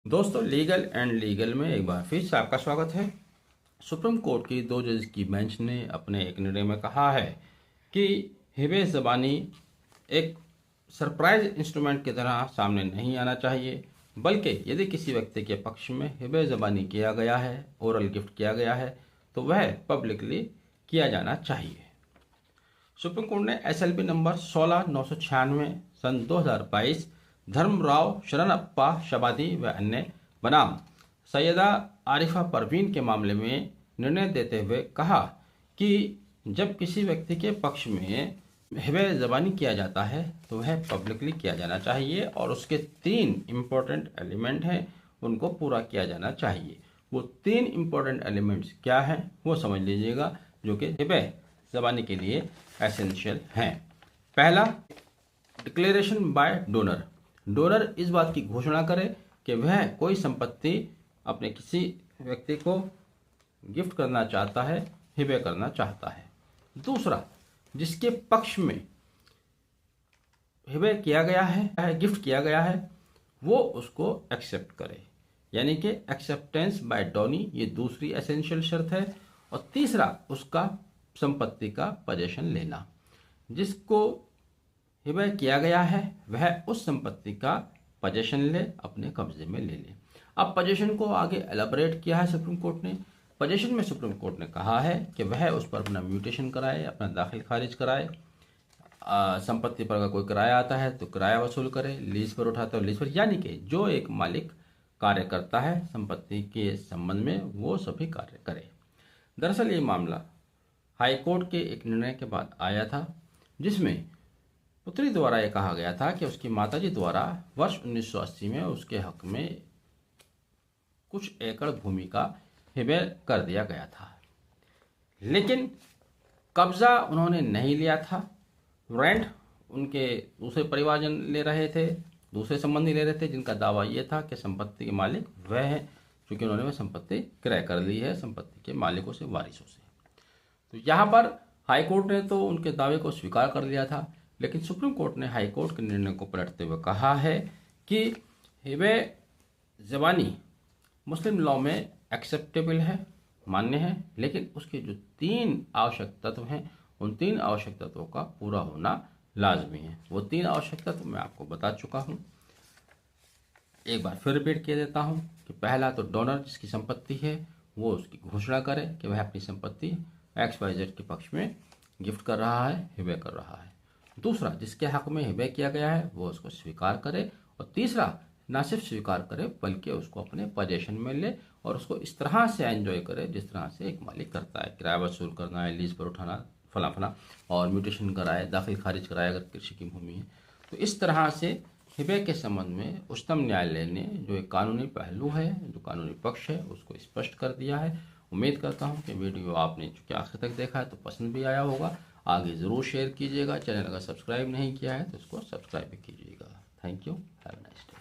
दोस्तों, legal and legal में एक बार फिर से आपका स्वागत है। सुप्रीम कोर्ट की 2 जज की बेंच ने अपने एक निर्णय में कहा है कि हिबे ज़बानी एक सरप्राइज इंस्ट्रूमेंट की तरह सामने नहीं आना चाहिए, बल्कि यदि किसी व्यक्ति के पक्ष में हिबे ज़बानी किया गया है, ओरल गिफ्ट किया गया है, तो वह पब्लिकली किया जाना चाहिए। सुप्रीम कोर्ट ने एसएलपी नंबर 16/996 सन 2022 धर्मराव शरणप्पा शबादी व अन्य बनाम सैयदा आरिफा परवीन के मामले में निर्णय देते हुए कहा कि जब किसी व्यक्ति के पक्ष में हिबे ज़बानी किया जाता है तो वह पब्लिकली किया जाना चाहिए और उसके 3 इम्पोर्टेंट एलिमेंट हैं, उनको पूरा किया जाना चाहिए। वो 3 इम्पोर्टेंट एलिमेंट्स क्या हैं वो समझ लीजिएगा, जो कि हिबे ज़बानी के लिए एसेंशियल हैं। पहला, डिक्लेरेशन बाय डोनर। डोनर इस बात की घोषणा करे कि वह कोई संपत्ति अपने किसी व्यक्ति को गिफ्ट करना चाहता है, हिबे करना चाहता है। दूसरा, जिसके पक्ष में हिबे किया गया है, गिफ्ट किया गया है, वो उसको एक्सेप्ट करे, यानी कि एक्सेप्टेंस बाय डोनी, ये दूसरी एसेंशियल शर्त है। और तीसरा, उसका संपत्ति का पोजेशन लेना। जिसको हिबे किया गया है वह उस संपत्ति का पोजेशन ले, अपने कब्जे में ले ले। अब पोजेशन को आगे एलाबोरेट किया है सुप्रीम कोर्ट ने। पोजेशन में सुप्रीम कोर्ट ने कहा है कि वह उस पर अपना म्यूटेशन कराए, अपना दाखिल खारिज कराए, संपत्ति पर अगर कोई किराया आता है तो किराया वसूल करे, लीज पर उठाता है लीज पर, यानी कि जो एक मालिक कार्य करता है संपत्ति के संबंध में वो सभी कार्य करे। दरअसल ये मामला हाई कोर्ट के एक निर्णय के बाद आया था, जिसमें पुत्री द्वारा यह कहा गया था कि उसकी माताजी द्वारा वर्ष 1980 में उसके हक में कुछ एकड़ भूमि का हिबे कर दिया गया था, लेकिन कब्जा उन्होंने नहीं लिया था। रेंट उनके दूसरे परिवारजन ले रहे थे, दूसरे संबंधी ले रहे थे, जिनका दावा ये था कि संपत्ति के मालिक वह है, क्योंकि उन्होंने वह संपत्ति क्रय कर ली है संपत्ति के मालिकों से, वारिसों से। तो यहाँ पर हाई कोर्ट ने तो उनके दावे को स्वीकार कर लिया था, लेकिन सुप्रीम कोर्ट ने हाई कोर्ट के निर्णय को पलटते हुए कहा है कि हिबे ज़बानी मुस्लिम लॉ में एक्सेप्टेबल है, मान्य है, लेकिन उसके जो 3 आवश्यक तत्व हैं उन 3 आवश्यक तत्वों का पूरा होना लाजमी है। वो 3 आवश्यक तत्व मैं आपको बता चुका हूँ, एक बार फिर रिपीट किया देता हूँ कि पहला तो डोनर जिसकी संपत्ति है वो उसकी घोषणा करे कि वह अपनी संपत्ति XYZ के पक्ष में गिफ्ट कर रहा है, हिबे कर रहा है। दूसरा, जिसके हक में हिबे किया गया है वो उसको स्वीकार करे। और तीसरा, ना सिर्फ स्वीकार करे बल्कि उसको अपने पोजेशन में ले और उसको इस तरह से एंजॉय करे जिस तरह से एक मालिक करता है। किराया वसूल करना है, लीज पर उठाना, फला फला, और म्यूटेशन कराए, दाखिल खारिज कराए अगर कृषि की भूमि है। तो इस तरह से हिबे के संबंध में उच्चतम न्यायालय ने जो एक कानूनी पहलू है, जो कानूनी पक्ष है, उसको स्पष्ट कर दिया है। उम्मीद करता हूँ कि वीडियो आपने चूँकि आखिर तक देखा है तो पसंद भी आया होगा। आगे ज़रूर शेयर कीजिएगा। चैनल अगर सब्सक्राइब नहीं किया है तो इसको सब्सक्राइब भी कीजिएगा। Thank you, have a nice day.